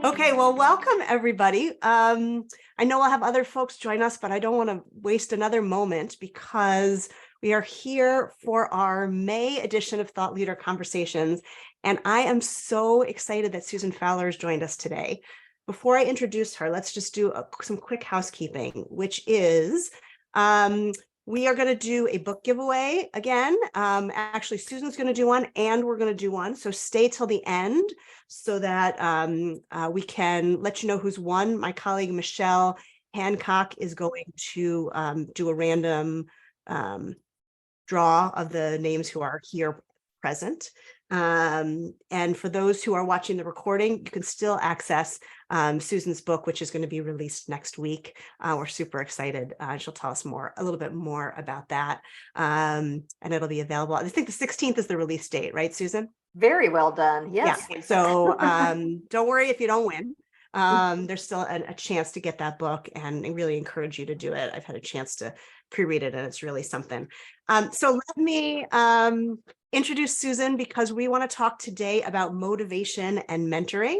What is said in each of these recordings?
Okay, well, welcome everybody. I know I'll have other folks join us, but I don't want to waste another moment because we are here for our May edition of Thought Leader Conversations. And I am so excited that Susan Fowler has joined us today. Before I introduce her, let's just do some quick housekeeping, which is we are going to do a book giveaway again. Actually, Susan's going to do one and we're going to do one. So stay till the end so that we can let you know who's won. My colleague, Michelle Hancock, is going to do a random draw of the names who are here present. And for those who are watching the recording, you can still access Susan's book, which is going to be released next week. We're super excited. She'll tell us a little bit more about that. And it'll be available. I think the 16th is the release date, right, Susan? Very well done. Yes. Yeah. So don't worry if you don't win. There's still a chance to get that book, and I really encourage you to do it. I've had a chance to pre-read it, and it's really something. So let me introduce Susan, because we want to talk today about motivation and mentoring.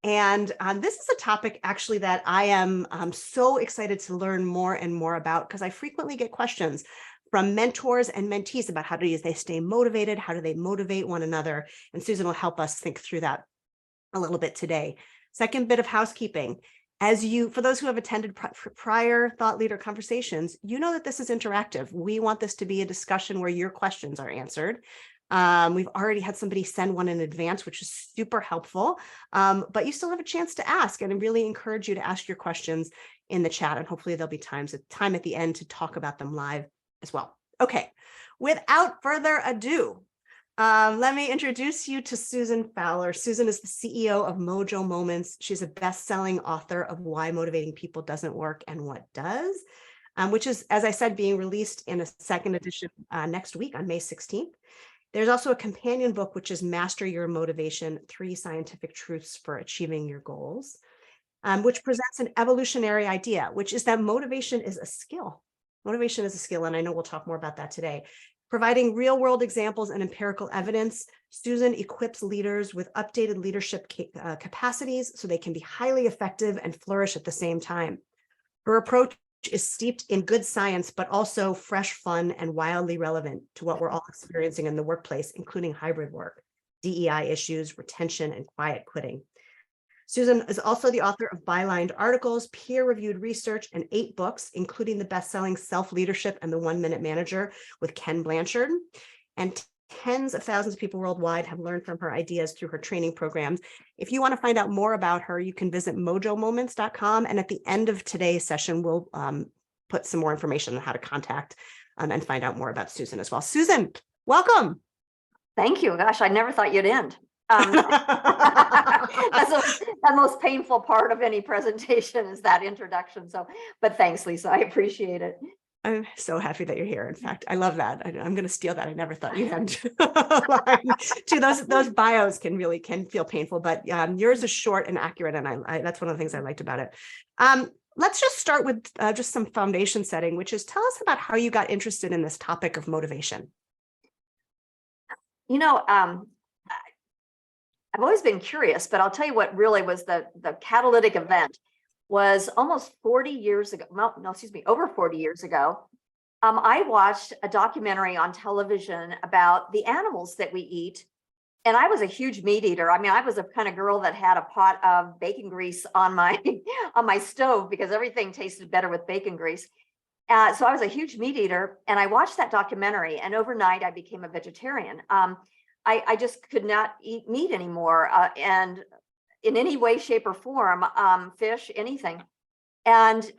And this is a topic actually that I am so excited to learn more and more about, because I frequently get questions from mentors and mentees about how do they stay motivated, how do they motivate one another, and Susan will help us think through that a little bit today. Second bit of housekeeping. For those who have attended prior Thought Leader Conversations, you know that this is interactive. We want this to be a discussion where your questions are answered. We've already had somebody send one in advance, which is super helpful, but you still have a chance to ask, and I really encourage you to ask your questions in the chat, and hopefully there'll be time at the end to talk about them live as well. Okay, without further ado, let me introduce you to Susan Fowler. Susan is the CEO of Mojo Moments. She's a best-selling author of Why Motivating People Doesn't Work and What Does, which is, as I said, being released in a second edition next week on May 16th. There's also a companion book, which is Master Your Motivation, 3 Scientific Truths for Achieving Your Goals, which presents an evolutionary idea, which is that motivation is a skill. Motivation is a skill, and I know we'll talk more about that today. Providing real-world examples and empirical evidence, Susan equips leaders with updated leadership capacities so they can be highly effective and flourish at the same time. Her approach is steeped in good science, but also fresh, fun, and wildly relevant to what we're all experiencing in the workplace, including hybrid work, DEI issues, retention, and quiet quitting. Susan is also the author of bylined articles, peer-reviewed research, and 8 books, including the best-selling Self-Leadership and the 1-Minute Manager with Ken Blanchard. And tens of thousands of people worldwide have learned from her ideas through her training programs. If you want to find out more about her, you can visit mojomoments.com. And at the end of today's session, we'll put some more information on how to contact and find out more about Susan as well. Susan, welcome. Thank you. Gosh, I never thought you'd end. That's the most painful part of any presentation, is that introduction. But thanks, Lisa. I appreciate it. I'm so happy that you're here. In fact, I love that. I'm going to steal that. I never thought you'd end. Those bios can feel painful, but yours is short and accurate, and I that's one of the things I liked about it. Let's just start with just some foundation setting, which is, tell us about how you got interested in this topic of motivation. I've always been curious, but I'll tell you what really was the catalytic event was almost 40 years ago. Over 40 years ago. I watched a documentary on television about the animals that we eat. And I was a huge meat eater. I mean, I was a kind of girl that had a pot of bacon grease on my stove, because everything tasted better with bacon grease. So I was a huge meat eater, and I watched that documentary, and overnight I became a vegetarian. I just could not eat meat anymore, and in any way, shape, or form, fish, anything. And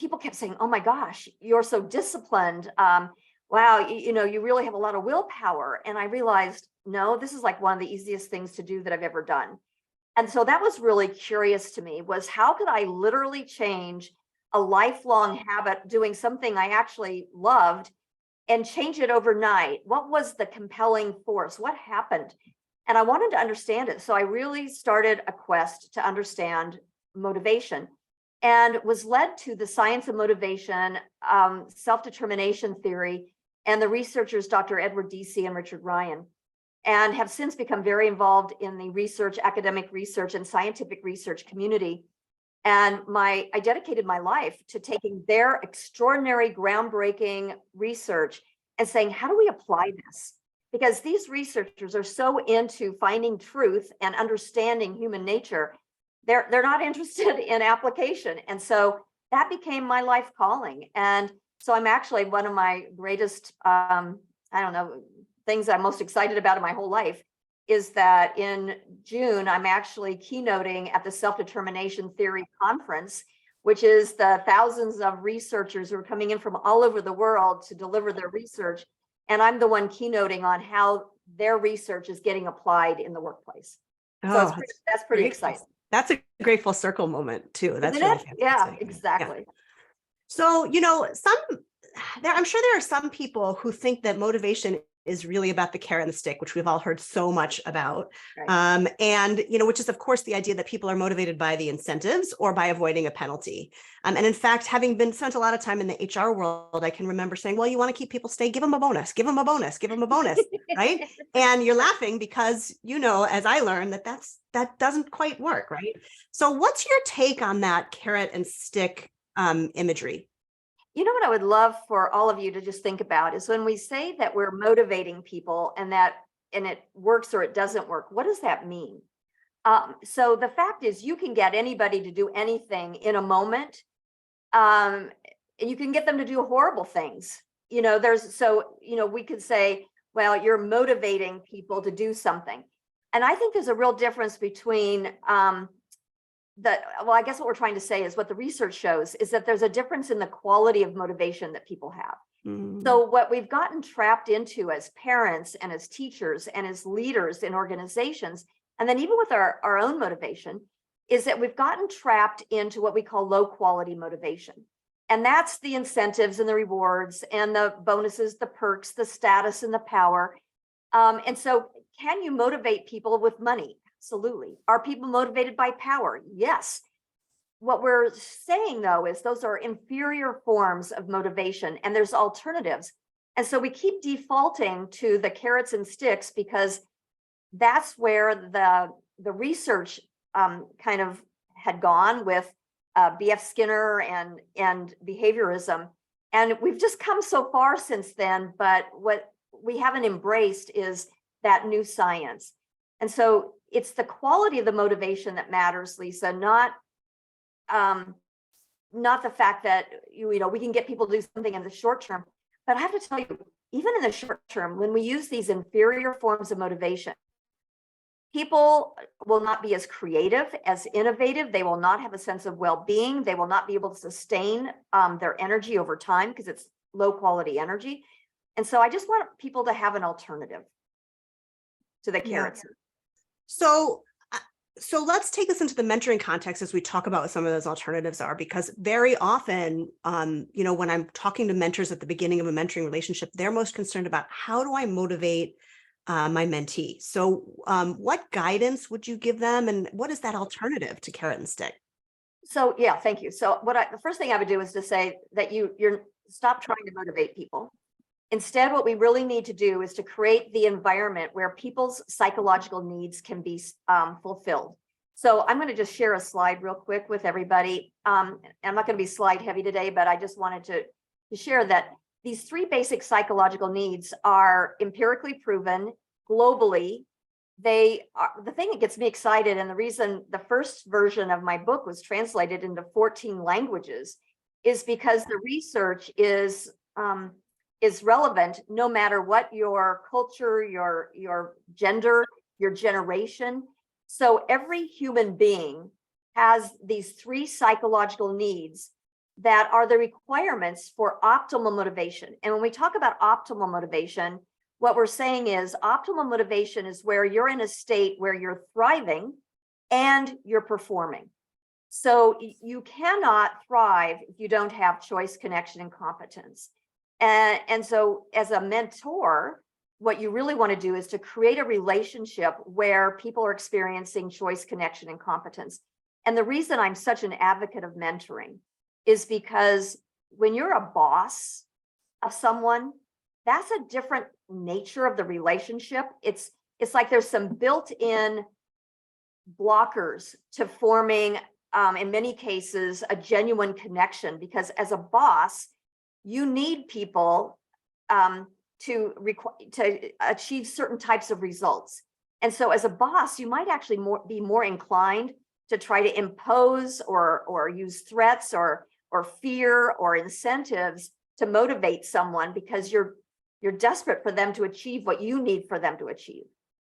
people kept saying, "Oh my gosh, you're so disciplined. Wow, you really have a lot of willpower." And I realized, no, this is like one of the easiest things to do that I've ever done. And so that was really curious to me, was how could I literally change a lifelong habit, doing something I actually loved, and change it overnight? What was the compelling force? What happened? And I wanted to understand it. So I really started a quest to understand motivation, and was led to the science of motivation, self-determination theory, and the researchers, Dr. Edward Deci and Richard Ryan. and have since become very involved in the research, academic research, and scientific research community. And I dedicated my life to taking their extraordinary, groundbreaking research and saying, how do we apply this? Because these researchers are so into finding truth and understanding human nature, they're not interested in application. And so that became my life calling. And so I'm actually one of my greatest, things I'm most excited about in my whole life is that in June, I'm actually keynoting at the Self-Determination Theory Conference, which is the thousands of researchers who are coming in from all over the world to deliver their research. And I'm the one keynoting on how their research is getting applied in the workplace. So that's pretty exciting. That's a great full circle moment too. That's Isn't really it? fantastic. Yeah, exactly. Yeah. So, I'm sure there are some people who think that motivation is really about the carrot and the stick, which we've all heard so much about. Right. Which is, of course, the idea that people are motivated by the incentives or by avoiding a penalty. And in fact, having spent a lot of time in the HR world, I can remember saying, well, you want to keep people stay, give them a bonus, give them a bonus, give them a bonus, right? And you're laughing because, as I learned, that doesn't quite work, right? So what's your take on that carrot and stick imagery? What I would love for all of you to just think about is when we say that we're motivating people and it works or it doesn't work, what does that mean? So the fact is you can get anybody to do anything in a moment. And you can get them to do horrible things. We could say, well, you're motivating people to do something. And I think there's a real difference between I guess what we're trying to say is what the research shows is that there's a difference in the quality of motivation that people have. So what we've gotten trapped into as parents and as teachers and as leaders in organizations, and then even with our own motivation, is that we've gotten trapped into what we call low quality motivation. And that's the incentives and the rewards and the bonuses, the perks, the status and the power. And so can you motivate people with money? Absolutely. Are people motivated by power? Yes. What we're saying, though, is those are inferior forms of motivation, and there's alternatives. And so we keep defaulting to the carrots and sticks because that's where the research kind of had gone with B.F. Skinner and behaviorism. And we've just come so far since then, but what we haven't embraced is that new science. And so it's the quality of the motivation that matters, Lisa, not the fact that we can get people to do something in the short term. But I have to tell you, even in the short term, when we use these inferior forms of motivation, people will not be as creative, as innovative. They will not have a sense of well-being. They will not be able to sustain their energy over time because it's low quality energy. And so I just want people to have an alternative to the carrots. Yeah. So let's take this into the mentoring context as we talk about what some of those alternatives are, because very often, when I'm talking to mentors at the beginning of a mentoring relationship, they're most concerned about how do I motivate my mentee. So what guidance would you give them, and what is that alternative to carrot and stick? So yeah, thank you. So the first thing I would do is to say that you're stop trying to motivate people. Instead, what we really need to do is to create the environment where people's psychological needs can be fulfilled. So I'm going to just share a slide real quick with everybody. I'm not going to be slide heavy today, but I just wanted to share that these three basic psychological needs are empirically proven globally. They are the thing that gets me excited, and the reason the first version of my book was translated into 14 languages is because the research is relevant no matter what your culture, your gender, your generation. So every human being has these three psychological needs that are the requirements for optimal motivation. And when we talk about optimal motivation, what we're saying is optimal motivation is where you're in a state where you're thriving and you're performing. So you cannot thrive if you don't have choice, connection, and competence. And so as a mentor, what you really want to do is to create a relationship where people are experiencing choice, connection, and competence. And the reason I'm such an advocate of mentoring is because when you're a boss of someone, that's a different nature of the relationship. It's it's like there's some built-in blockers to forming, in many cases, a genuine connection, because as a boss, you need people to achieve certain types of results. And so as a boss, you might actually be more inclined to try to impose or use threats or fear or incentives to motivate someone, because you're desperate for them to achieve what you need for them to achieve.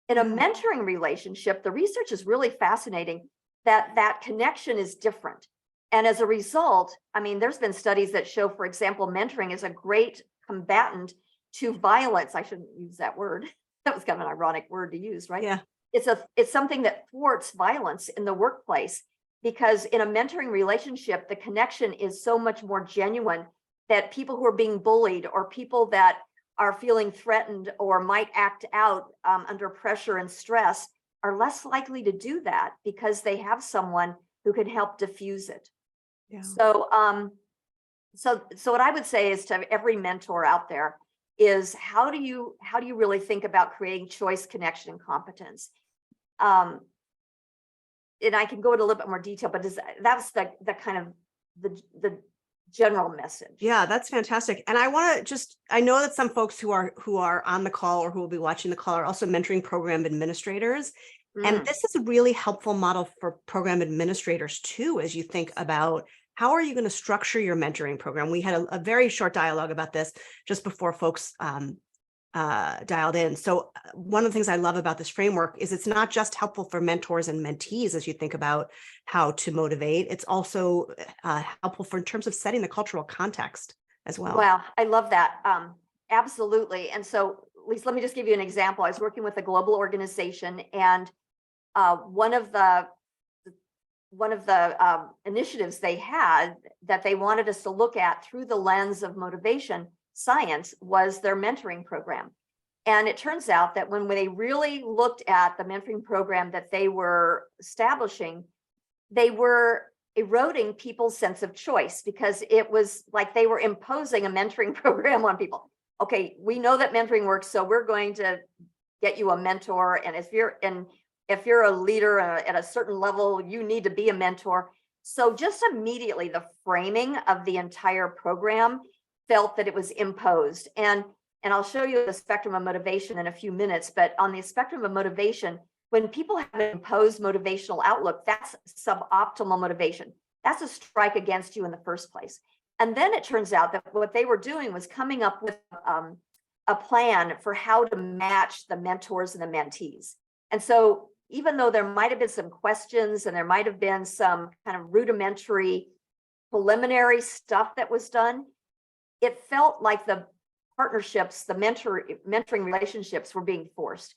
In a mentoring relationship, the research is really fascinating that connection is different. And as a result, I mean, there's been studies that show, for example, mentoring is a great combatant to violence. I shouldn't use that word. That was kind of an ironic word to use, right? Yeah. It's something that thwarts violence in the workplace, because in a mentoring relationship, the connection is so much more genuine that people who are being bullied or people that are feeling threatened or might act out under pressure and stress are less likely to do that, because they have someone who can help diffuse it. Yeah. So what I would say is to every mentor out there is, how do you really think about creating choice, connection, and competence? And I can go into a little bit more detail, but that's the kind of the general message. Yeah, that's fantastic. And I want to I know that some folks who are on the call or who will be watching the call are also mentoring program administrators. And this is a really helpful model for program administrators too, as you think about how are you going to structure your mentoring program. We had a very short dialogue about this just before folks dialed in. So one of the things I love about this framework is it's not just helpful for mentors and mentees as you think about how to motivate. It's also helpful in terms of setting the cultural context as well. Wow, I love that. Absolutely. And so, Lisa, let me just give you an example. I was working with a global organization, and one of the initiatives they had that they wanted us to look at through the lens of motivation science was their mentoring program. And it turns out that when they really looked at the mentoring program that they were establishing, they were eroding people's sense of choice, because it was like they were imposing a mentoring program on people. Okay, we know that mentoring works, so we're going to get you a mentor. And if you're a leader at a certain level, you need to be a mentor. So just immediately the framing of the entire program felt that it was imposed. And I'll show you the spectrum of motivation in a few minutes, but on the spectrum of motivation, when people have an imposed motivational outlook, that's suboptimal motivation. That's a strike against you in the first place. And then it turns out that what they were doing was coming up with a plan for how to match the mentors and the mentees. And so even though there might have been some questions and there might have been some kind of rudimentary preliminary stuff that was done, it felt like the partnerships, the mentoring relationships were being forced,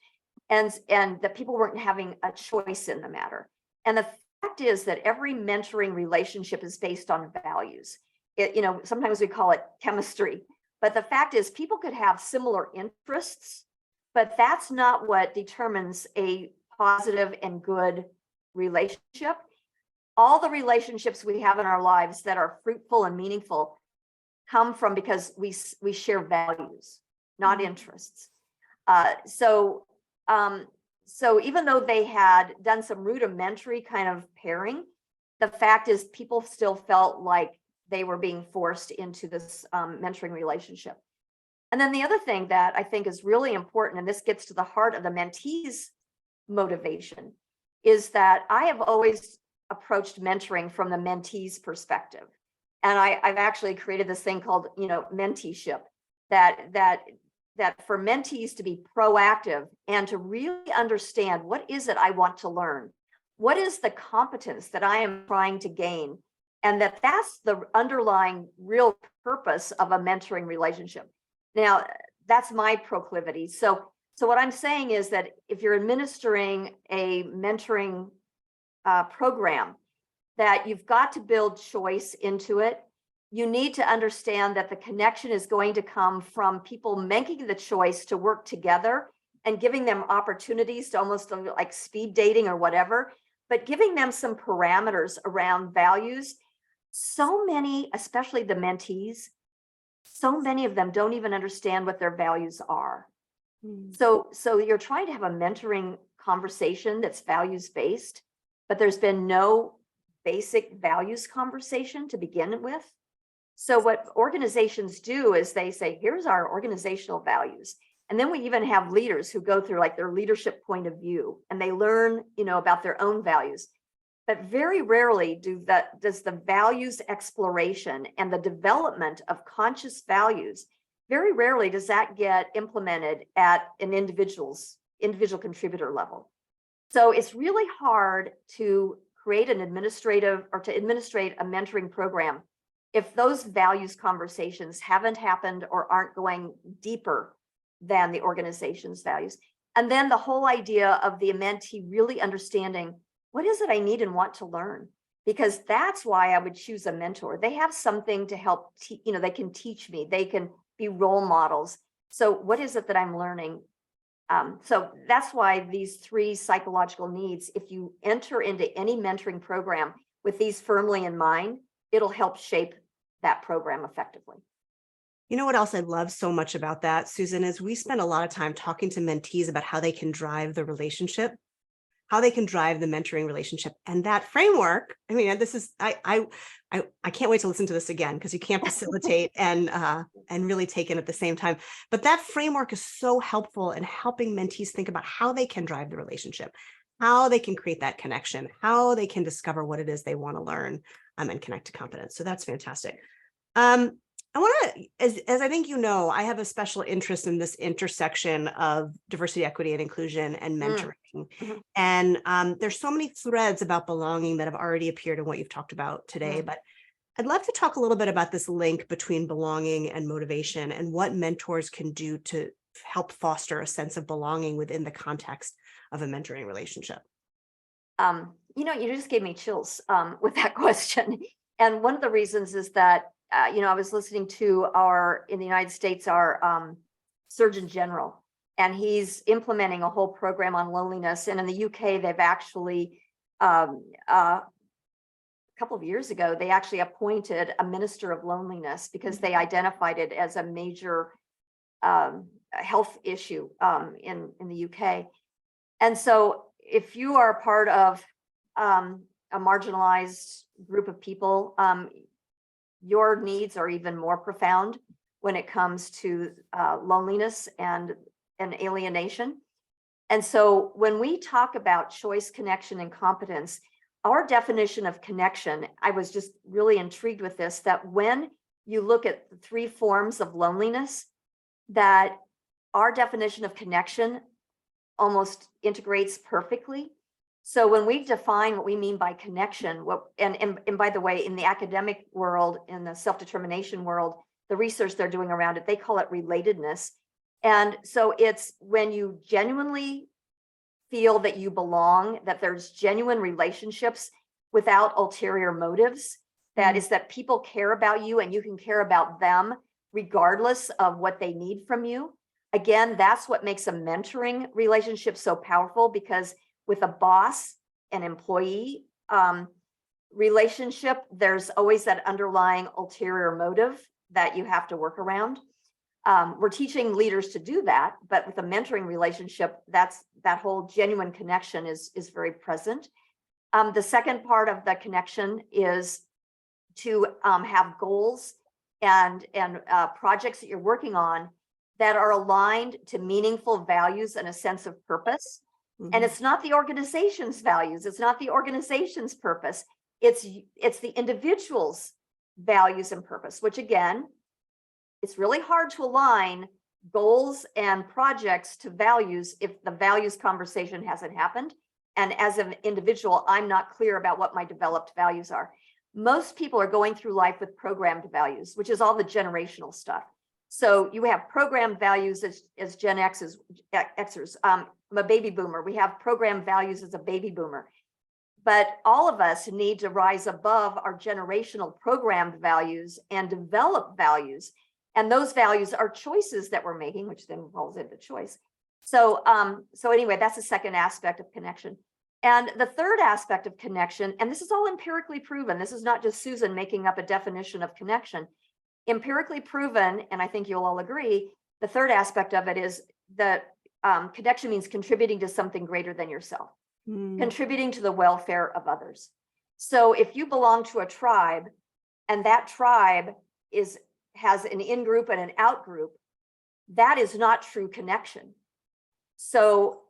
and that people weren't having a choice in the matter. And the fact is that every mentoring relationship is based on values. Sometimes we call it chemistry, but the fact is people could have similar interests, but that's not what determines a positive and good relationship. All the relationships we have in our lives that are fruitful and meaningful come from because we share values, not interests. So even though they had done some rudimentary kind of pairing, the fact is people still felt like they were being forced into this mentoring relationship. And then the other thing that I think is really important, and this gets to the heart of the mentee's motivation, is that I have always approached mentoring from the mentee's perspective. And I've actually created this thing called, menteeship, that for mentees to be proactive and to really understand, what is it I want to learn? What is the competence that I am trying to gain? And that's the underlying real purpose of a mentoring relationship. Now, that's my proclivity. So what I'm saying is that if you're administering a mentoring program, that you've got to build choice into it. You need to understand that the connection is going to come from people making the choice to work together and giving them opportunities to almost like speed dating or whatever, but giving them some parameters around values. So many, especially the mentees, so many of them don't even understand what their values are. Mm. So you're trying to have a mentoring conversation that's values based, but there's been no basic values conversation to begin with. So what organizations do is they say, here's our organizational values. And then we even have leaders who go through like their leadership point of view and they learn, about their own values. But very rarely does the values exploration and the development of conscious values, very rarely does that get implemented at an individual contributor level. So it's really hard to create an administrative or to administrate a mentoring program if those values conversations haven't happened or aren't going deeper than the organization's values. And then the whole idea of the mentee really understanding what is it I need and want to learn, because that's why I would choose a mentor. They have something to help, they can teach me, they can be role models. So what is it that I'm learning? So that's why these 3 psychological needs, if you enter into any mentoring program with these firmly in mind, it'll help shape that program effectively. You know what else I love so much about that, Susan, is we spend a lot of time talking to mentees about how they can drive the relationship, how they can drive the mentoring relationship. And that framework, I mean, this is, I can't wait to listen to this again, because you can't facilitate and really take in at the same time. But that framework is so helpful in helping mentees think about how they can drive the relationship, how they can create that connection, how they can discover what it is they want to learn, and connect to competence. So that's fantastic. I want to, as I think I have a special interest in this intersection of diversity, equity, and inclusion and mentoring. Mhm. And there's so many threads about belonging that have already appeared in what you've talked about today. But I'd love to talk a little bit about this link between belonging and motivation and what mentors can do to help foster a sense of belonging within the context of a mentoring relationship. You just gave me chills with that question. And one of the reasons is that, I was listening to in the United States, our Surgeon General, and he's implementing a whole program on loneliness. And in the UK, they've actually, a couple of years ago, they actually appointed a minister of loneliness because they identified it as a major health issue in the UK. And so if you are a part of a marginalized group of people, your needs are even more profound when it comes to loneliness and alienation. And so when we talk about choice, connection, and competence, our definition of connection, I was just really intrigued with this, that when you look at the 3 forms of loneliness, that our definition of connection almost integrates perfectly. So when we define what we mean by connection, and by the way, in the academic world, in the self-determination world, the research they're doing around it, they call it relatedness. And so it's when you genuinely feel that you belong, that there's genuine relationships without ulterior motives, that is that people care about you and you can care about them regardless of what they need from you. Again, that's what makes a mentoring relationship so powerful, because with a boss and employee relationship, there's always that underlying ulterior motive that you have to work around. We're teaching leaders to do that, but with a mentoring relationship, that whole genuine connection is very present. The second part of the connection is to have goals and projects that you're working on that are aligned to meaningful values and a sense of purpose. And it's not the organization's values, it's not the organization's purpose, it's the individual's values and purpose, which again, it's really hard to align goals and projects to values if the values conversation hasn't happened. And as an individual, I'm not clear about what my developed values are. Most people are going through life with programmed values, which is all the generational stuff. So you have programmed values as Gen Xers. I'm a baby boomer. We have programmed values as a baby boomer. But all of us need to rise above our generational programmed values and develop values. And those values are choices that we're making, which then falls into choice. So anyway, that's the second aspect of connection. And the third aspect of connection, and this is all empirically proven, this is not just Susan making up a definition of connection. Empirically proven, and I think you'll all agree, the third aspect of it is that connection means contributing to something greater than yourself, Mm. contributing to the welfare of others. So if you belong to a tribe and that tribe has an in-group and an out-group, that is not true connection. So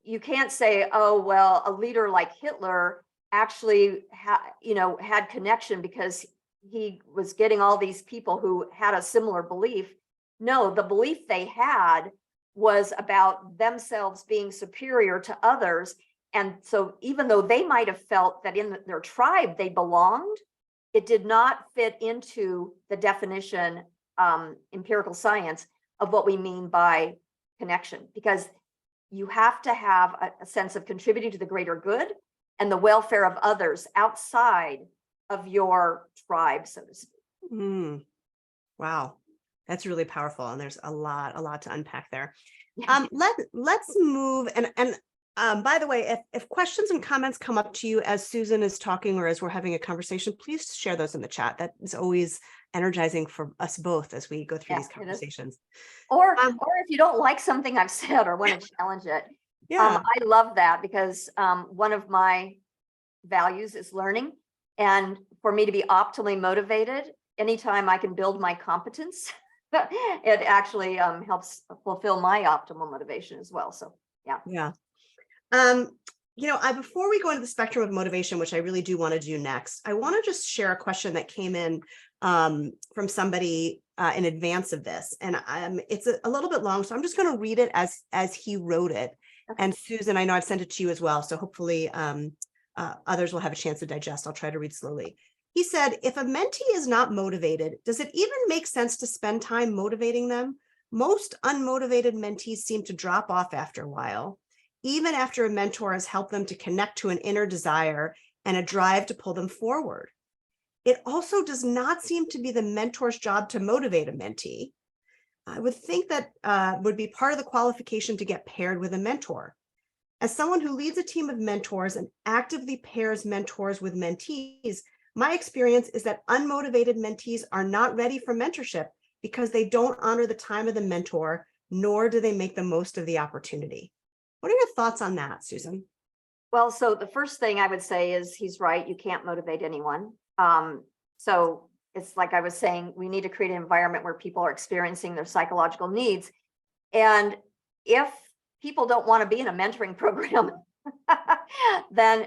you can't say, oh, well, a leader like Hitler actually had connection because he was getting all these people who had a similar belief. No, the belief they had was about themselves being superior to others. And so even though they might have felt that in their tribe they belonged, it did not fit into the definition, empirical science, of what we mean by connection, because you have to have a sense of contributing to the greater good and the welfare of others outside of your tribe, so to speak. Mm. Wow, that's really powerful, and there's a lot to unpack there. Let's move, and by the way, if questions and comments come up to you as Susan is talking or as we're having a conversation, please share those in the chat. That is always energizing for us both as we go through these conversations. Or if you don't like something I've said or want to challenge it, I love that, because one of my values is learning, and for me to be optimally motivated, anytime I can build my competence, it actually helps fulfill my optimal motivation as well. So yeah. Before we go into the spectrum of motivation, which I really do want to do next, I want to just share a question that came in from somebody in advance of this, and it's a little bit long, so I'm just going to read it as he wrote it. Okay. And Susan, I know I've sent it to you as well, so hopefully others will have a chance to digest. I'll try to read slowly. He said, if a mentee is not motivated, does it even make sense to spend time motivating them? Most unmotivated mentees seem to drop off after a while, even after a mentor has helped them to connect to an inner desire and a drive to pull them forward. It also does not seem to be the mentor's job to motivate a mentee. I would think that would be part of the qualification to get paired with a mentor. As someone who leads a team of mentors and actively pairs mentors with mentees, my experience is that unmotivated mentees are not ready for mentorship because they don't honor the time of the mentor, nor do they make the most of the opportunity. What are your thoughts on that, Susan? Well, so the first thing I would say is he's right. You can't motivate anyone. So it's like I was saying, we need to create an environment where people are experiencing their psychological needs. And if people don't want to be in a mentoring program, then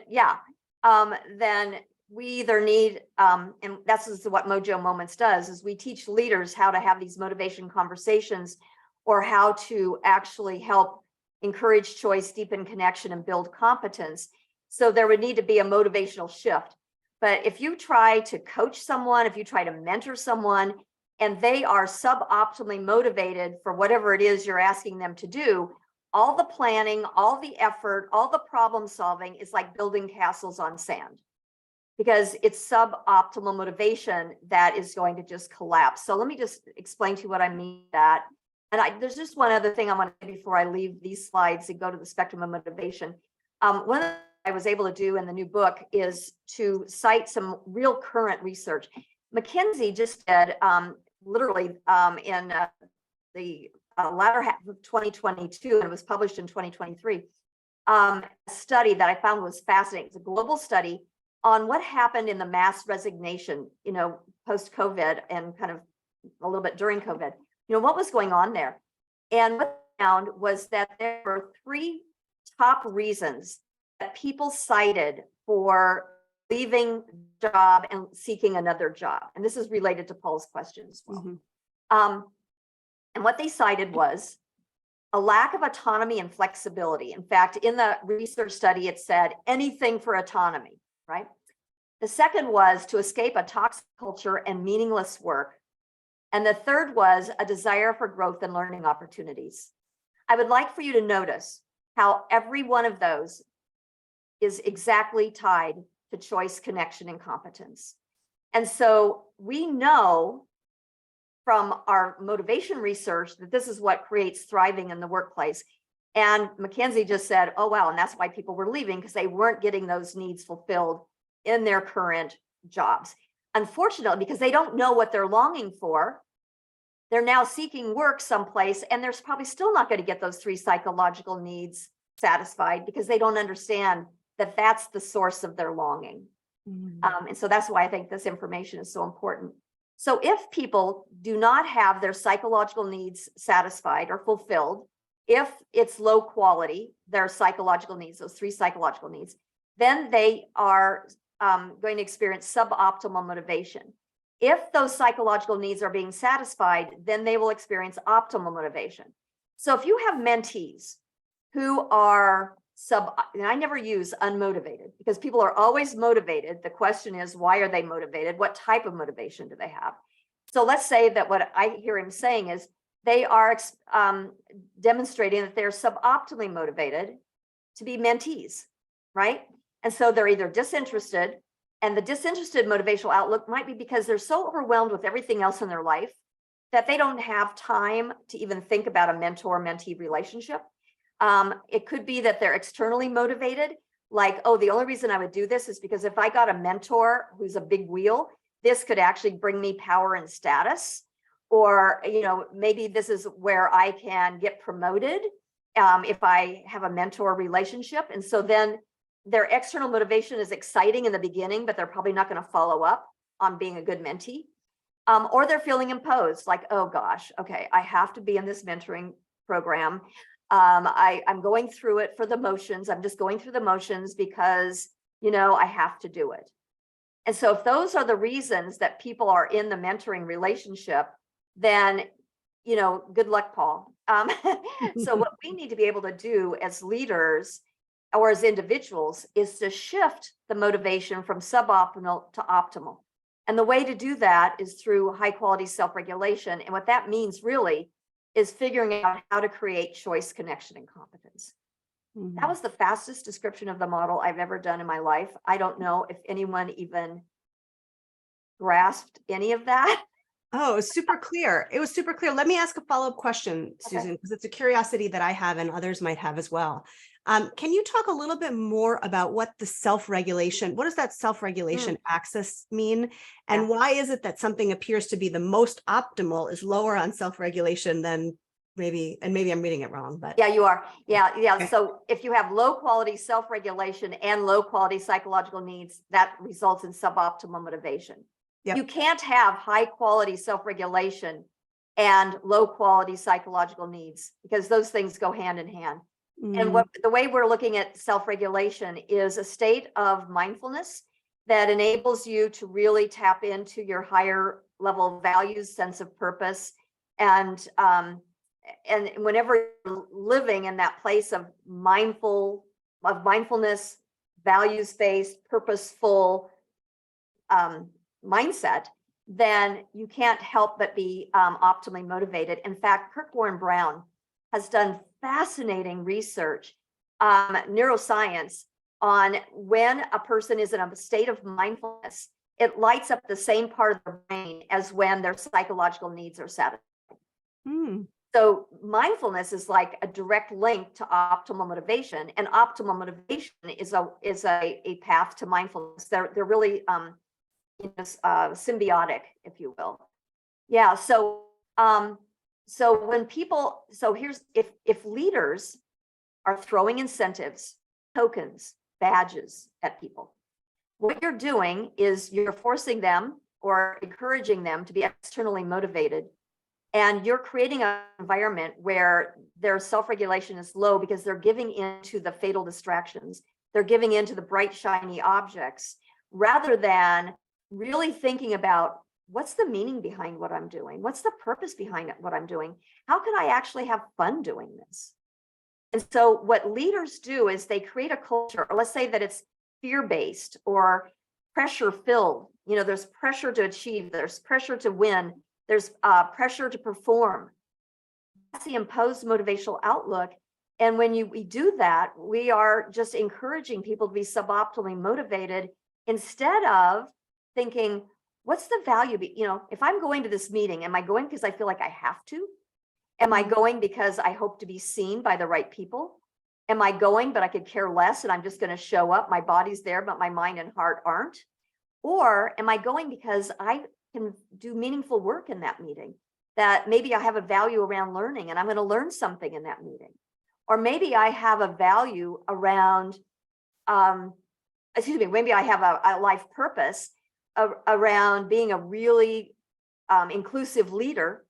we either need, and that's what Mojo Moments does, is we teach leaders how to have these motivation conversations, or how to actually help encourage choice, deepen connection, and build competence. So there would need to be a motivational shift. But if you try to coach someone, if you try to mentor someone, and they are suboptimally motivated for whatever it is you're asking them to do, all the planning, all the effort, all the problem solving is like building castles on sand, because it's suboptimal motivation that is going to just collapse. So let me just explain to you what I mean by that. And there's just one other thing I want to say before I leave these slides and go to the spectrum of motivation. One of the things I was able to do in the new book is to cite some real current research. McKinsey just did, literally in the latter half of 2022, and it was published in 2023, a study that I found was fascinating. It's a global study on what happened in the mass resignation, post-COVID and kind of a little bit during COVID. What was going on there? And what they found was that there were 3 top reasons that people cited for leaving the job and seeking another job. And this is related to Paul's question as well. Mm-hmm. And what they cited was a lack of autonomy and flexibility. In fact, in the research study, it said anything for autonomy, right? The second was to escape a toxic culture and meaningless work. And the third was a desire for growth and learning opportunities. I would like for you to notice how every one of those is exactly tied to choice, connection, and competence. And so we know from our motivation research that this is what creates thriving in the workplace. And McKinsey just said, oh, wow. And that's why people were leaving, because they weren't getting those needs fulfilled in their current jobs. Unfortunately, because they don't know what they're longing for, they're now seeking work someplace, and they're probably still not going to get those 3 psychological needs satisfied because they don't understand that that's the source of their longing. And so that's why I think this information is so important. So if people do not have their psychological needs satisfied or fulfilled, if it's low quality, their psychological needs, those 3 psychological needs, then they are going to experience suboptimal motivation. If those psychological needs are being satisfied, then they will experience optimal motivation. So if you have mentees who are and I never use unmotivated because people are always motivated. The question is, why are they motivated? What type of motivation do they have? So let's say that what I hear him saying is they are demonstrating that they're suboptimally motivated to be mentees, right? And so they're either disinterested, and the disinterested motivational outlook might be because they're so overwhelmed with everything else in their life that they don't have time to even think about a mentor-mentee relationship. It could be that they're externally motivated, like, oh, the only reason I would do this is because if I got a mentor who's a big wheel, this could actually bring me power and status. Or, maybe this is where I can get promoted if I have a mentor relationship. And so then their external motivation is exciting in the beginning, but they're probably not going to follow up on being a good mentee. Or they're feeling imposed, like, oh gosh, okay, I have to be in this mentoring program. I'm going through it for the motions. I'm just going through the motions because, I have to do it. And so if those are the reasons that people are in the mentoring relationship, then, good luck, Paul. So what we need to be able to do as leaders or as individuals is to shift the motivation from suboptimal to optimal. And the way to do that is through high quality self-regulation. And what that means really is figuring out how to create choice, connection, and competence. That was the fastest description of the model I've ever done in my life. I don't know if anyone even grasped any of that. Oh, it was super clear. It was super clear. Let me ask a follow-up question, Susan, because it's a curiosity that I have and others might have as well. Can you talk a little bit more about what does that self-regulation axis mean? And why is it that something appears to be the most optimal is lower on self-regulation than maybe I'm reading it wrong, but. Yeah, you are. Yeah. Okay. So if you have low quality self-regulation and low quality psychological needs, that results in suboptimal motivation. Yep. You can't have high quality self-regulation and low quality psychological needs because those things go hand in hand. And the way we're looking at self-regulation is a state of mindfulness that enables you to really tap into your higher level values, sense of purpose, and whenever you're living in that place of mindfulness, values-based, purposeful mindset, then you can't help but be optimally motivated. In fact, Kirk Warren Brown has done fascinating research, neuroscience, on when a person is in a state of mindfulness, it lights up the same part of the brain as when their psychological needs are satisfied. So mindfulness is like a direct link to optimal motivation, and optimal motivation is a path to mindfulness. They're really symbiotic, if you will. Yeah. So if leaders are throwing incentives, tokens, badges at people, what you're doing is you're forcing them or encouraging them to be externally motivated. And you're creating an environment where their self-regulation is low because they're giving into the fatal distractions. They're giving into the bright, shiny objects rather than really thinking about what's the meaning behind what I'm doing? What's the purpose behind what I'm doing? How can I actually have fun doing this? And so what leaders do is they create a culture, or let's say that it's fear-based or pressure-filled. There's pressure to achieve, there's pressure to win, there's pressure to perform. That's the imposed motivational outlook. And when we do that, we are just encouraging people to be suboptimally motivated instead of thinking, what's the value? If I'm going to this meeting, am I going because I feel like I have to? Am I going because I hope to be seen by the right people? Am I going, but I could care less and I'm just going to show up? My body's there, but my mind and heart aren't. Or am I going because I can do meaningful work in that meeting? that maybe I have a value around learning and I'm going to learn something in that meeting. Or maybe I have a value around, maybe I have a life purpose around being a really inclusive leader.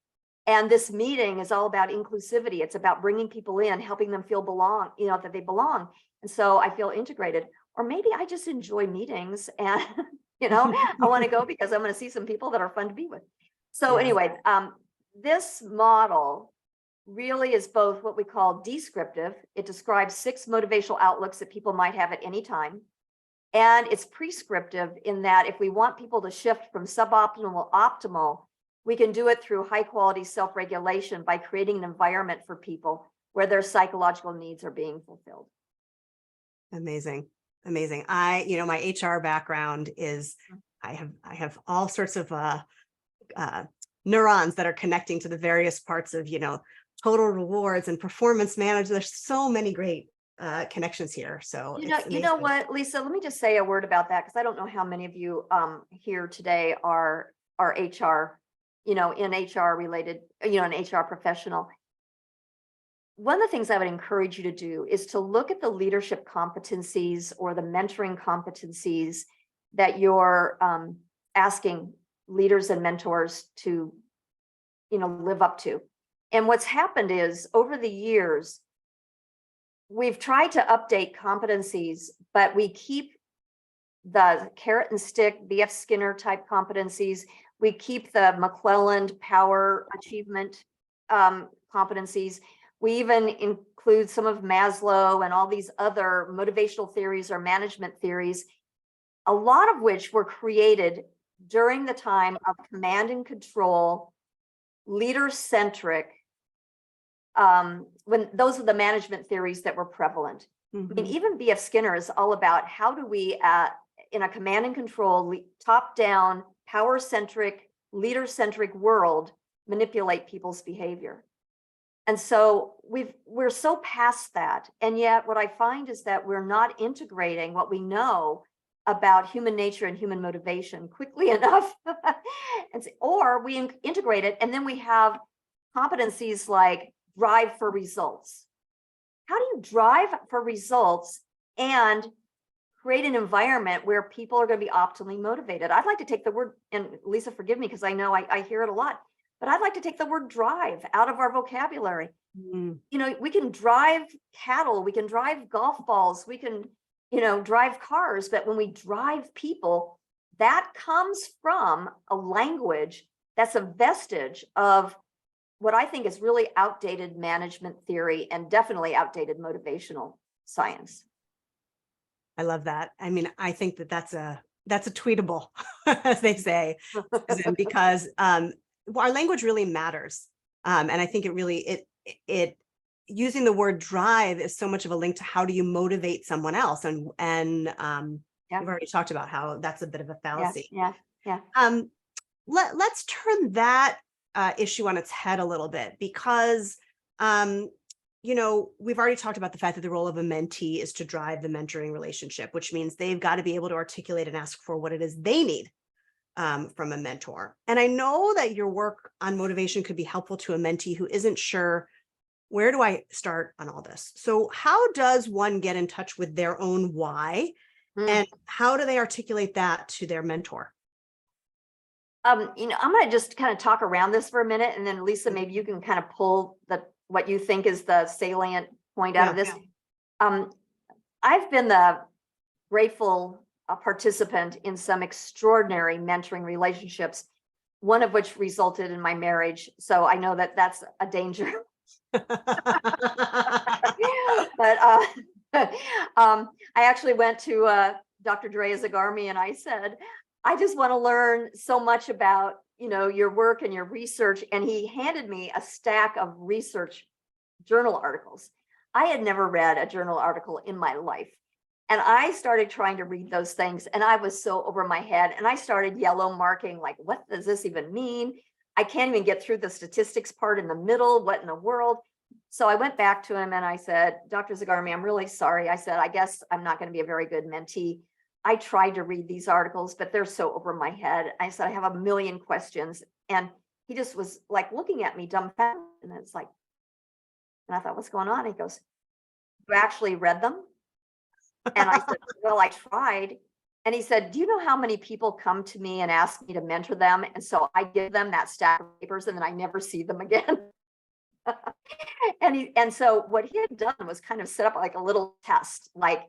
And this meeting is all about inclusivity. It's about bringing people in, helping them feel that they belong. And so I feel integrated. Or maybe I just enjoy meetings and, I want to go because I'm going to see some people that are fun to be with. So anyway, this model really is both what we call descriptive. It describes 6 motivational outlooks that people might have at any time. And it's prescriptive in that if we want people to shift from suboptimal to optimal, we can do it through high quality self-regulation by creating an environment for people where their psychological needs are being fulfilled. Amazing. Amazing. My HR background is I have all sorts of neurons that are connecting to the various parts of, total rewards and performance management. There's so many great connections here. So you know what, Lisa, let me just say a word about that, because I don't know how many of you here today are HR, in HR related, an HR professional. One of the things I would encourage you to do is to look at the leadership competencies or the mentoring competencies that you're asking leaders and mentors to, live up to. And what's happened is over the years, we've tried to update competencies, but we keep the carrot and stick, B.F. Skinner type competencies. We keep the McClelland power achievement competencies. We even include some of Maslow and all these other motivational theories or management theories, a lot of which were created during the time of command and control, leader-centric, when those are the management theories that were prevalent. Mm-hmm. I mean, even B.F. Skinner is all about how do we, in a command and control, top-down, power-centric, leader-centric world, manipulate people's behavior. And so we're so past that. And yet what I find is that we're not integrating what we know about human nature and human motivation quickly enough. Or we integrate it, and then we have competencies like drive for results. How do you drive for results and create an environment where people are going to be optimally motivated? I'd like to take the word, and Lisa, forgive me, because I know I hear it a lot, but I'd like to take the word drive out of our vocabulary. We can drive cattle, we can drive golf balls, we can, drive cars, but when we drive people, that comes from a language that's a vestige of what I think is really outdated management theory and definitely outdated motivational science. I love that. I mean, I think that's a tweetable, as they say, because our language really matters. And I think it using the word drive is so much of a link to how do you motivate someone else. And we've already talked about how that's a bit of a fallacy. Yeah. Let's turn that issue on its head a little bit, because we've already talked about the fact that the role of a mentee is to drive the mentoring relationship, which means they've got to be able to articulate and ask for what it is they need from a mentor. And I know that your work on motivation could be helpful to a mentee who isn't sure, where do I start on all this? So how does one get in touch with their own why, and how do they articulate that to their mentor? I'm going to just kind of talk around this for a minute, and then Lisa, maybe you can kind of pull what you think is the salient point out of this. I've been the grateful participant in some extraordinary mentoring relationships, one of which resulted in my marriage. So I know that that's a danger. But I actually went to Dr. Drea Zagarmi and I said, I just want to learn so much about, your work and your research. And he handed me a stack of research journal articles. I had never read a journal article in my life. And I started trying to read those things, and I was so over my head, and I started yellow marking, like, what does this even mean? I can't even get through the statistics part in the middle. What in the world? So I went back to him and I said, Dr. Zagarmi, I'm really sorry. I said, I guess I'm not going to be a very good mentee. I tried to read these articles, but they're so over my head. I said, I have a million questions. And he just was like looking at me dumbfounded. And it's like, and I thought, what's going on? He goes, you actually read them? And I said, well, I tried. And he said, do you know how many people come to me and ask me to mentor them? And so I give them that stack of papers and then I never see them again. And so what he had done was kind of set up like a little test, like,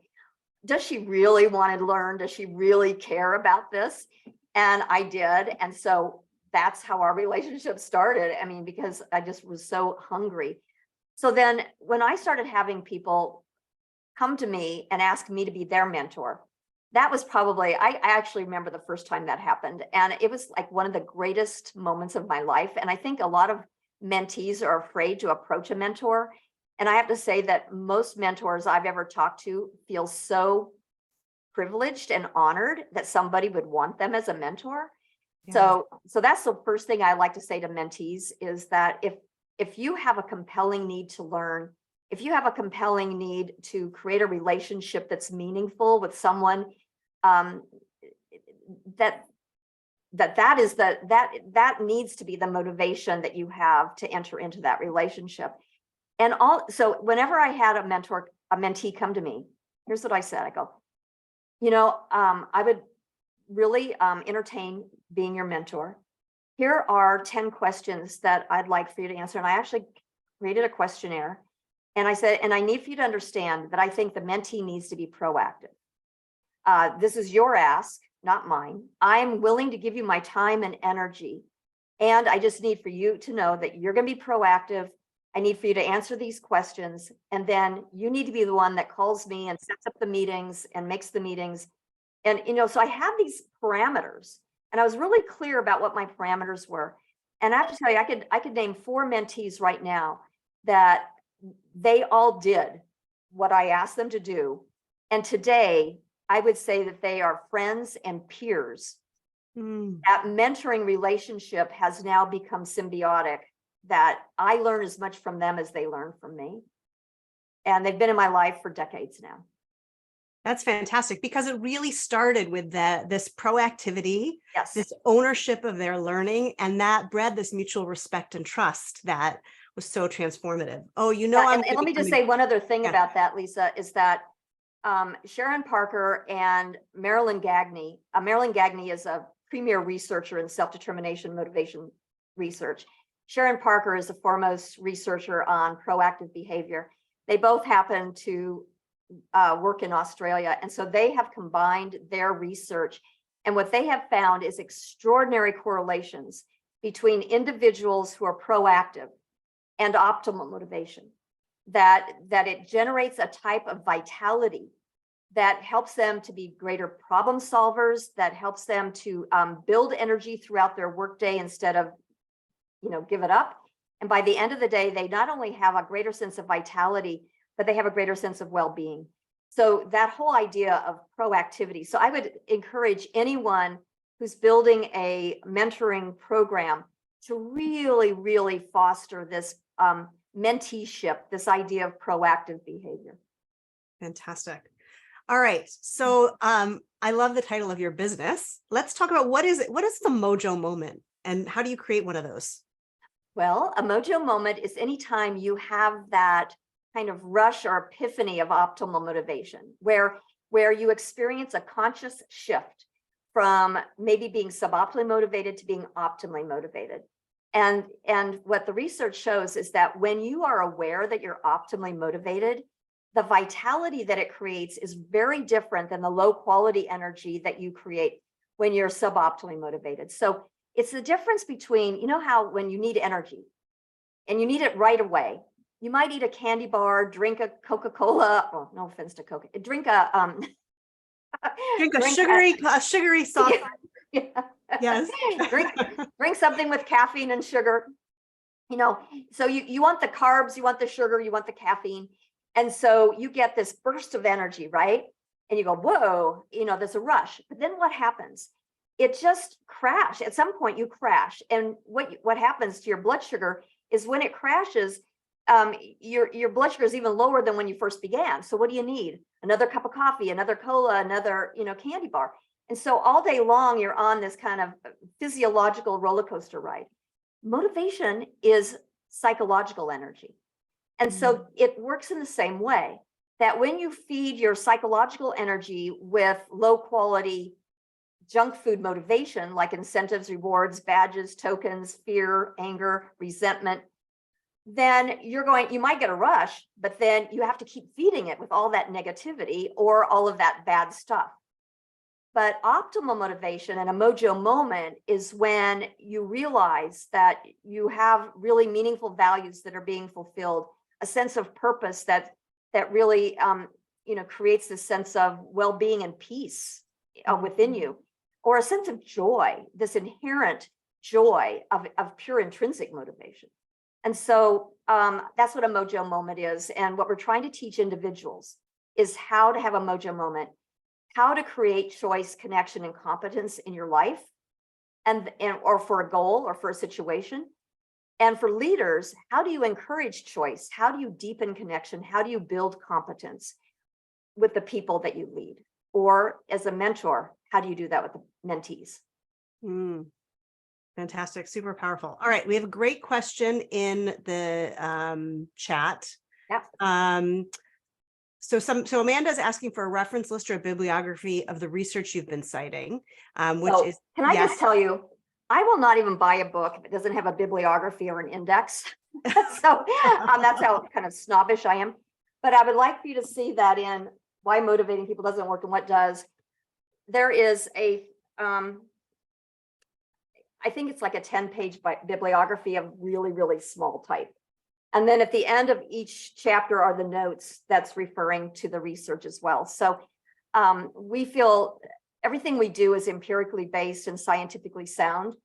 does she really want to learn? Does she really care about this? And I did. And so that's how our relationship started. I mean, because I just was so hungry. So then when I started having people come to me and ask me to be their mentor, that was probably, I actually remember the first time that happened. And it was like one of the greatest moments of my life. And I think a lot of mentees are afraid to approach a mentor. And I have to say that most mentors I've ever talked to feel so privileged and honored that somebody would want them as a mentor. Yeah. So that's the first thing I like to say to mentees is that if you have a compelling need to learn, if you have a compelling need to create a relationship that's meaningful with someone, that needs to be the motivation that you have to enter into that relationship. And so whenever I had a mentee come to me, here's what I said. I go, I would really entertain being your mentor. Here are 10 questions that I'd like for you to answer. And I actually created a questionnaire. And I said, and I need for you to understand that I think the mentee needs to be proactive. This is your ask, not mine. I'm willing to give you my time and energy. And I just need for you to know that you're going to be proactive. I need for you to answer these questions. And then you need to be the one that calls me and sets up the meetings and makes the meetings. And, so I have these parameters and I was really clear about what my parameters were. And I have to tell you, I could name 4 mentees right now that they all did what I asked them to do. And today I would say that they are friends and peers. That mentoring relationship has now become symbiotic, that I learn as much from them as they learn from me. And they've been in my life for decades now. That's fantastic because it really started with this proactivity, Yes. this ownership of their learning, and that bred this mutual respect and trust that was so transformative. Oh, and let me just say one other thing about that, Lisa, is that Sharon Parker and Marilyn Gagne. Marilyn Gagne is a premier researcher in self-determination motivation research. Sharon Parker is the foremost researcher on proactive behavior. They both happen to work in Australia. And so they have combined their research. And what they have found is extraordinary correlations between individuals who are proactive and optimal motivation, that it generates a type of vitality that helps them to be greater problem solvers, that helps them to build energy throughout their workday instead of, give it up. And by the end of the day, they not only have a greater sense of vitality, but they have a greater sense of well-being. So that whole idea of proactivity. So I would encourage anyone who's building a mentoring program to really, really foster this menteeship, this idea of proactive behavior. Fantastic. All right. So I love the title of your business. Let's talk about what is the Mojo Moment and how do you create one of those? Well, a Mojo Moment is anytime you have that kind of rush or epiphany of optimal motivation, where you experience a conscious shift from maybe being suboptimally motivated to being optimally motivated. And what the research shows is that when you are aware that you're optimally motivated, the vitality that it creates is very different than the low quality energy that you create when you're suboptimally motivated. So it's the difference between, how when you need energy and you need it right away, you might eat a candy bar, drink a Coca-Cola. Oh, no offense to Coca. Drink a sugary soft. Yeah. Yes. drink something with caffeine and sugar. So you want the carbs, you want the sugar, you want the caffeine. And so you get this burst of energy, right? And you go, whoa, there's a rush. But then what happens? It just crashes. At some point you crash. And what happens to your blood sugar is when it crashes, your blood sugar is even lower than when you first began. So what do you need? Another cup of coffee, another cola, another, candy bar. And so all day long, you're on this kind of physiological roller coaster ride. motivation is psychological energy. And so it works in the same way, that when you feed your psychological energy with low quality junk food motivation, like incentives, rewards, badges, tokens, fear, anger, resentment, then you might get a rush, but then you have to keep feeding it with all that negativity or all of that bad stuff. But optimal motivation and a mojo moment is when you realize that you have really meaningful values that are being fulfilled, a sense of purpose that really creates this sense of well-being and peace within you, or a sense of joy, this inherent joy of pure intrinsic motivation. And so that's what a mojo moment is. And what we're trying to teach individuals is how to have a mojo moment, how to create choice, connection, and competence in your life, and or for a goal or for a situation. And for leaders, how do you encourage choice? How do you deepen connection? How do you build competence with the people that you lead? Or as a mentor, how do you do that with the mentees? Fantastic. Super powerful. All right. We have a great question in the chat. Yeah. So Amanda's asking for a reference list or a bibliography of the research you've been citing, Can I just tell you, I will not even buy a book if it doesn't have a bibliography or an index. So that's how kind of snobbish I am. But I would like for you to see that in Why Motivating People Doesn't Work and What Does. There is I think it's like a 10-page bibliography of really, really small type. And then at the end of each chapter are the notes that's referring to the research as well. So we feel everything we do is empirically based and scientifically sound.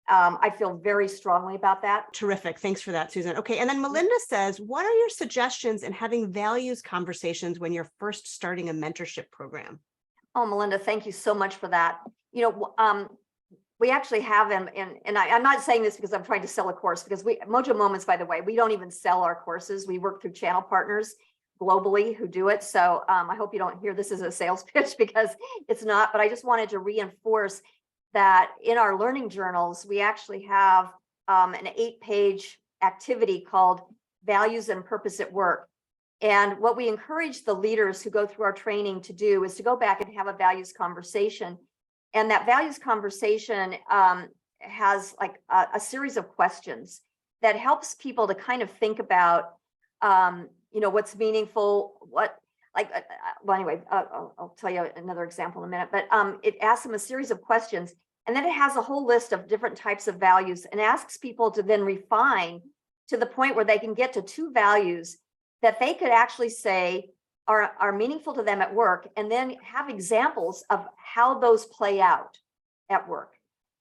I feel very strongly about that. Terrific. Thanks for that, Susan. Okay. And then Melinda says, what are your suggestions in having values conversations when you're first starting a mentorship program? Oh, Melinda, thank you so much for that. We actually have them, and I'm not saying this because I'm trying to sell a course, because Mojo Moments, by the way, we don't even sell our courses. We work through channel partners globally who do it. So I hope you don't hear this as a sales pitch, because it's not, but I just wanted to reinforce that in our learning journals, we actually have an 8-page activity called Values and Purpose at Work. And what we encourage the leaders who go through our training to do is to go back and have a values conversation. And that values conversation has like a series of questions that helps people to kind of think about, what's meaningful, I'll tell you another example in a minute, but it asks them a series of questions, and then it has a whole list of different types of values and asks people to then refine to the point where they can get to 2 values that they could actually say are meaningful to them at work, and then have examples of how those play out at work.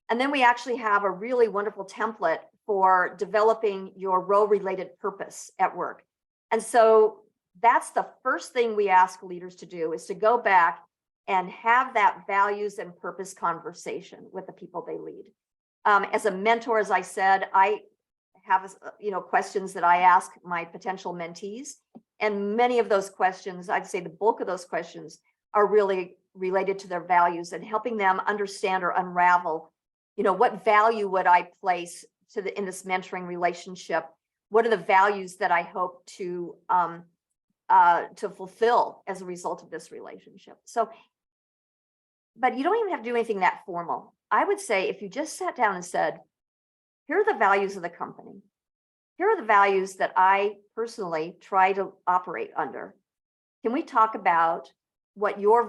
And then we actually have a really wonderful template for developing your role-related purpose at work. And so that's the first thing we ask leaders to do, is to go back and have that values and purpose conversation with the people they lead. As a mentor, as I said, I have questions that I ask my potential mentees. And many of those questions, I'd say the bulk of those questions, are really related to their values and helping them understand or unravel, what value would I place in this mentoring relationship? What are the values that I hope to fulfill as a result of this relationship? So, but you don't even have to do anything that formal. I would say if you just sat down and said, here are the values of the company. Here are the values that I personally try to operate under. Can we talk about what are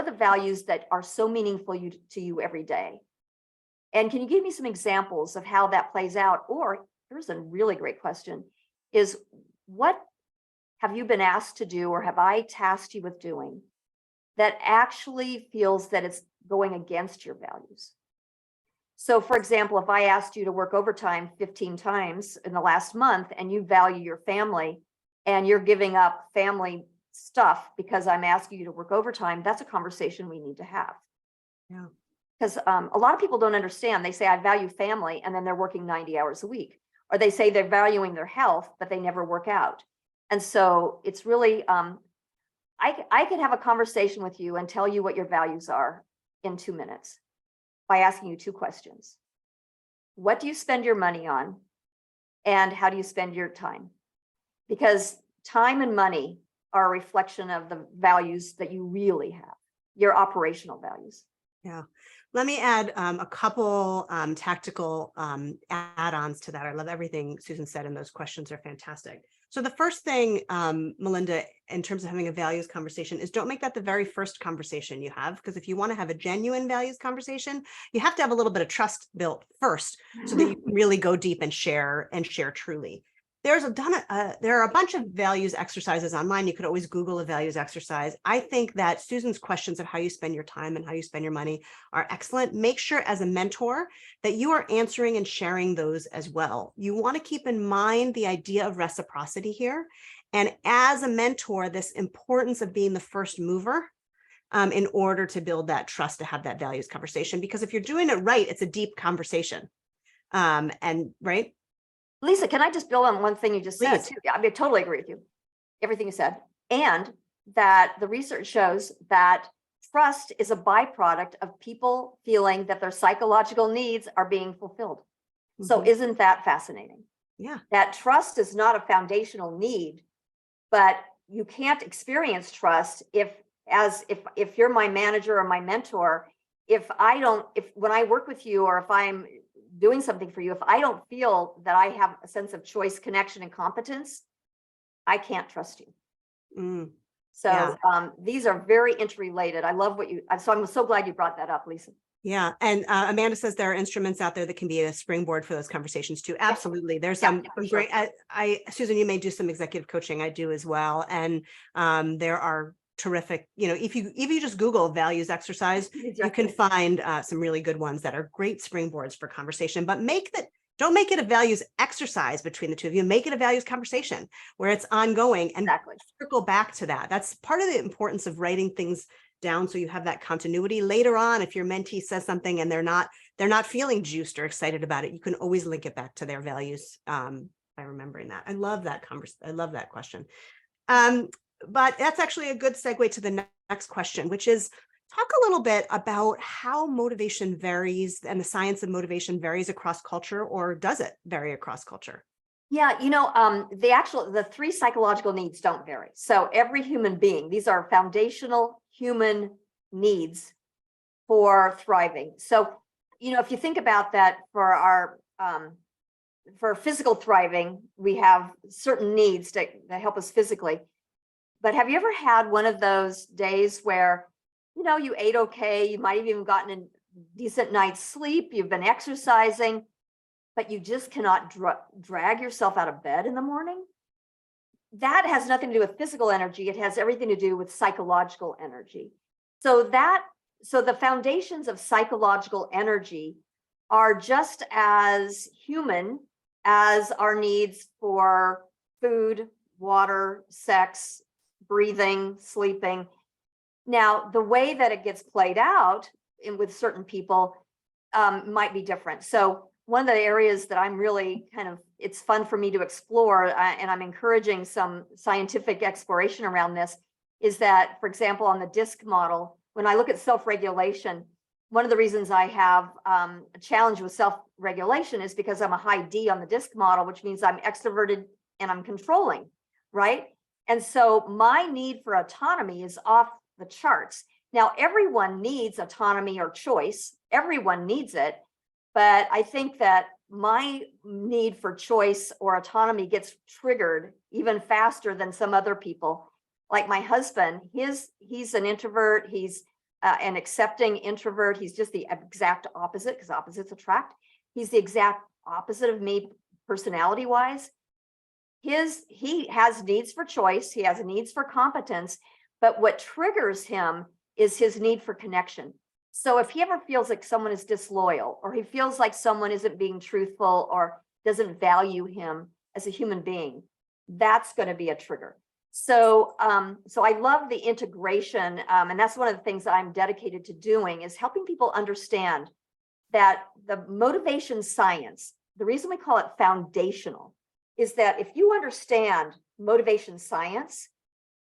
the values that are so meaningful to you every day? And can you give me some examples of how that plays out? Or here's a really great question, is what have you been asked to do, or have I tasked you with doing, that actually feels that it's going against your values? So for example, if I asked you to work overtime 15 times in the last month, and you value your family and you're giving up family stuff because I'm asking you to work overtime, that's a conversation we need to have. Yeah. Because a lot of people don't understand. They say, I value family, and then they're working 90 hours a week. Or they say they're valuing their health, but they never work out. And so it's really, I could have a conversation with you and tell you what your values are in 2 minutes by asking you 2 questions. what do you spend your money on? And how do you spend your time? Because time and money are a reflection of the values that you really have, your operational values. Yeah. Let me add a couple tactical add-ons to that. I love everything Susan said, and those questions are fantastic. So the first thing, Melinda, in terms of having a values conversation, is don't make that the very first conversation you have, because if you want to have a genuine values conversation, you have to have a little bit of trust built first so that you can really go deep and share truly. There are a bunch of values exercises online. You could always Google a values exercise. I think that Susan's questions of how you spend your time and how you spend your money are excellent. Make sure as a mentor that you are answering and sharing those as well. You want to keep in mind the idea of reciprocity here. And as a mentor, this importance of being the first mover in order to build that trust, to have that values conversation. Because if you're doing it right, it's a deep conversation. And right? Lisa, can I just build on one thing you just said Please. too? I mean, I totally agree with you, everything you said. And that the research shows that trust is a byproduct of people feeling that their psychological needs are being fulfilled. So isn't that fascinating? Yeah. That trust is not a foundational need, but you can't experience trust if you're my manager or my mentor, if when I work with you, or if I'm doing something for you, if I don't feel that I have a sense of choice, connection, and competence, I can't trust you. So these are very interrelated. I love so I'm so glad you brought that up, Lisa. Yeah. And Amanda says there are instruments out there that can be a springboard for those conversations too. Absolutely. There's some great, Susan, you may do some executive coaching. I do as well. And there are terrific, if you just Google values exercise, you can find some really good ones that are great springboards for conversation, but don't make it a values exercise between the two of you. Make it a values conversation where it's ongoing, and circle back to that. That's part of the importance of writing things down, so you have that continuity later on. If your mentee says something and they're not feeling juiced or excited about it, you can always link it back to their values by remembering that. I love that I love that question. But that's actually a good segue to the next question, which is talk a little bit about how motivation varies and the science of motivation varies across culture, or does it vary across culture? Yeah, the 3 psychological needs don't vary. So every human being, these are foundational human needs for thriving. So, if you think about that, for physical thriving, we have certain needs that help us physically. But have you ever had one of those days where, you ate okay, you might have even gotten a decent night's sleep, you've been exercising, but you just cannot drag yourself out of bed in the morning? That has nothing to do with physical energy. It has everything to do with psychological energy. So the foundations of psychological energy are just as human as our needs for food, water, sex, breathing, sleeping. Now, the way that it gets played out with certain people might be different. So one of the areas that I'm really it's fun for me to explore, and I'm encouraging some scientific exploration around this, is that, for example, on the DISC model, when I look at self-regulation, one of the reasons I have a challenge with self-regulation is because I'm a high D on the DISC model, which means I'm extroverted and I'm controlling, right? And so my need for autonomy is off the charts. Now, everyone needs autonomy or choice. Everyone needs it. But I think that my need for choice or autonomy gets triggered even faster than some other people. Like my husband, he's an introvert. He's an accepting introvert. He's just the exact opposite, because opposites attract. He's the exact opposite of me personality-wise. He has needs for choice. He has needs for competence. But what triggers him is his need for connection. So if he ever feels like someone is disloyal, or he feels like someone isn't being truthful or doesn't value him as a human being, that's going to be a trigger. So I love the integration. And that's one of the things that I'm dedicated to doing, is helping people understand that the motivation science, the reason we call it foundational, is that if you understand motivation science,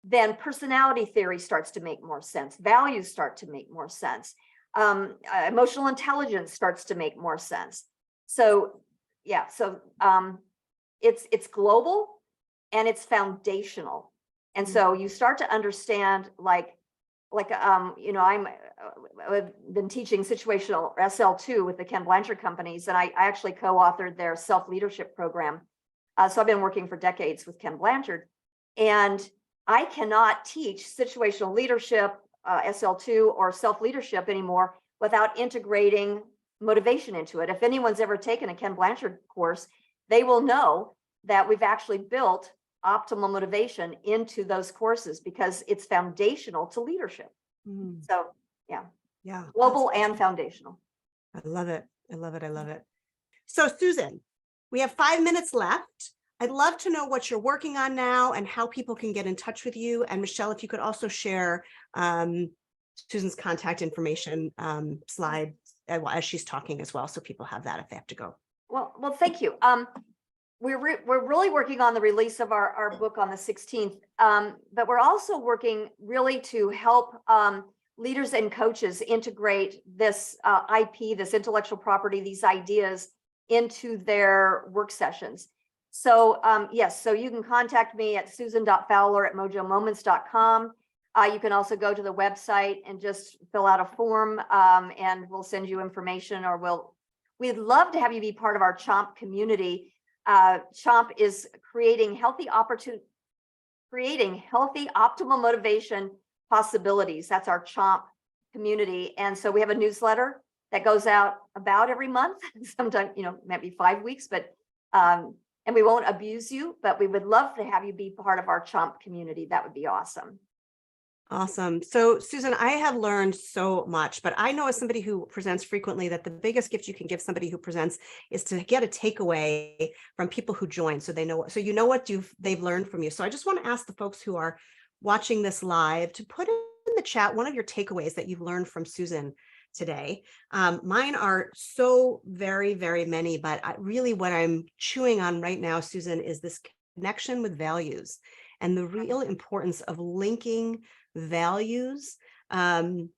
then personality theory starts to make more sense. Values start to make more sense. Emotional intelligence starts to make more sense. So yeah, so it's global and it's foundational. And so you start to understand I've been teaching situational SL2 with the Ken Blanchard companies, and I actually co-authored their self-leadership program. So I've been working for decades with Ken Blanchard, and I cannot teach situational leadership, SL2 or self-leadership anymore without integrating motivation into it. If anyone's ever taken a Ken Blanchard course, they will know that we've actually built optimal motivation into those courses because it's foundational to leadership. So Yeah. global and foundational. I love it. I love it. I love it. So Susan, we have 5 minutes left. I'd love to know what you're working on now and how people can get in touch with you. And Michelle, if you could also share Susan's contact information slide as she's talking as well, so people have that if they have to go. Well, thank you. We're really working on the release of our book on the 16th, but we're also working really to help leaders and coaches integrate this IP, this intellectual property, these ideas into their work sessions. So yes, so you can contact me at susan.fowler@mojomoments.com. You can also go to the website and just fill out a form, and we'll send you information, or we'd love to have you be part of our CHOMP community. CHOMP is creating healthy optimal motivation possibilities. That's our CHOMP community. And so we have a newsletter that goes out about every month, sometimes, maybe 5 weeks, but and we won't abuse you, but we would love to have you be part of our CHOMP community. That would be awesome. Awesome. So Susan, I have learned so much, but I know as somebody who presents frequently that the biggest gift you can give somebody who presents is to get a takeaway from people who join. So they know, so you know what they've learned from you. So I just want to ask the folks who are watching this live to put in the chat one of your takeaways that you've learned from Susan today. Mine are so very, very many, but really what I'm chewing on right now, Susan, is this connection with values and the real importance of linking values to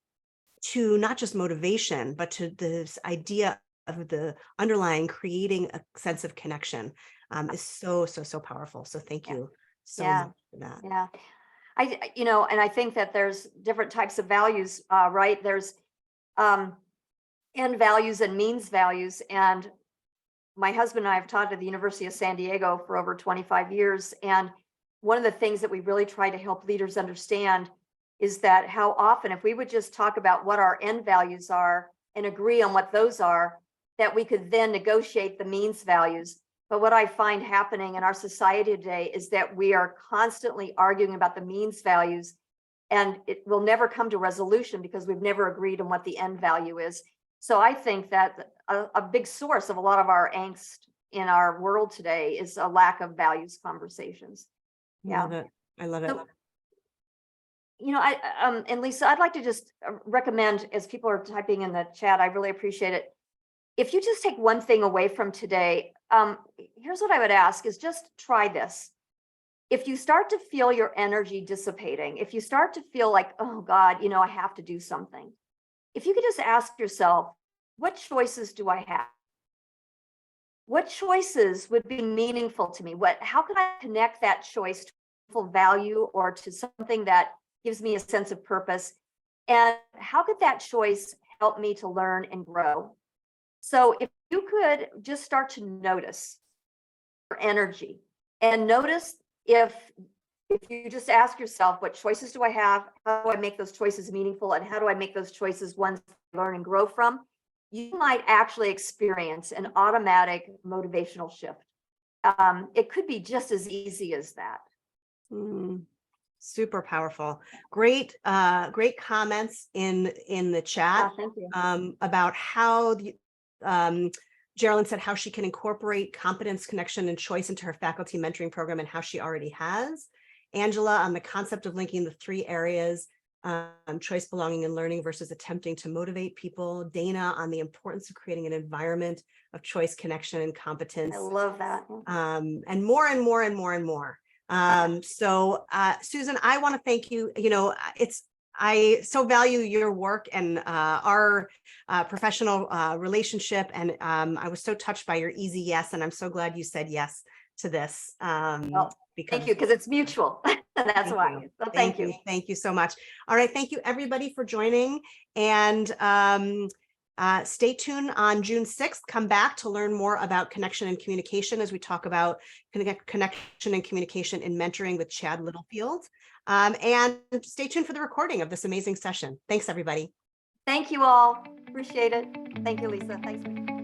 not just motivation, but to this idea of the underlying creating a sense of connection is so powerful. So thank you so much for that. Yeah. And I think that there's different types of values, right? There's end values and means values. And my husband and I have taught at the University of San Diego for over 25 years. And one of the things that we really try to help leaders understand is that how often, if we would just talk about what our end values are and agree on what those are, that we could then negotiate the means values. But what I find happening in our society today is that we are constantly arguing about the means values, and it will never come to resolution because we've never agreed on what the end value is. So I think that a big source of a lot of our angst in our world today is a lack of values conversations. Yeah, I love it. So, and Lisa, I'd like to just recommend, as people are typing in the chat, I really appreciate it. If you just take one thing away from today, here's what I would ask is just try this. If you start to feel your energy dissipating, if you start to feel like, oh God, I have to do something. If you could just ask yourself, what choices do I have? What choices would be meaningful to me? How can I connect that choice to full value or to something that gives me a sense of purpose? And how could that choice help me to learn and grow? So if you could just start to notice your energy and notice if you just ask yourself, what choices do I have? How do I make those choices meaningful? And how do I make those choices ones to learn and grow from? You might actually experience an automatic motivational shift. It could be just as easy as that. Super powerful. Great comments in the chat thank you. About how Geraldine said how she can incorporate competence, connection, and choice into her faculty mentoring program and how she already has. Angela on the concept of linking the 3 areas, choice, belonging, and learning versus attempting to motivate people. Dana on the importance of creating an environment of choice, connection, and competence. I love that. And more and more and more and more. So Susan, I want to thank you. I so value your work and our professional relationship. And I was so touched by your easy yes. And I'm so glad you said yes to this. Well, Because thank you, because it's mutual. And that's thank why. you. So thank you. Thank you so much. All right. Thank you, everybody, for joining. And stay tuned on June 6th. Come back to learn more about connection and communication as we talk about connection and communication in mentoring with Chad Littlefield. And stay tuned for the recording of this amazing session. Thanks, everybody. Thank you all. Appreciate it. Thank you, Lisa. Thanks.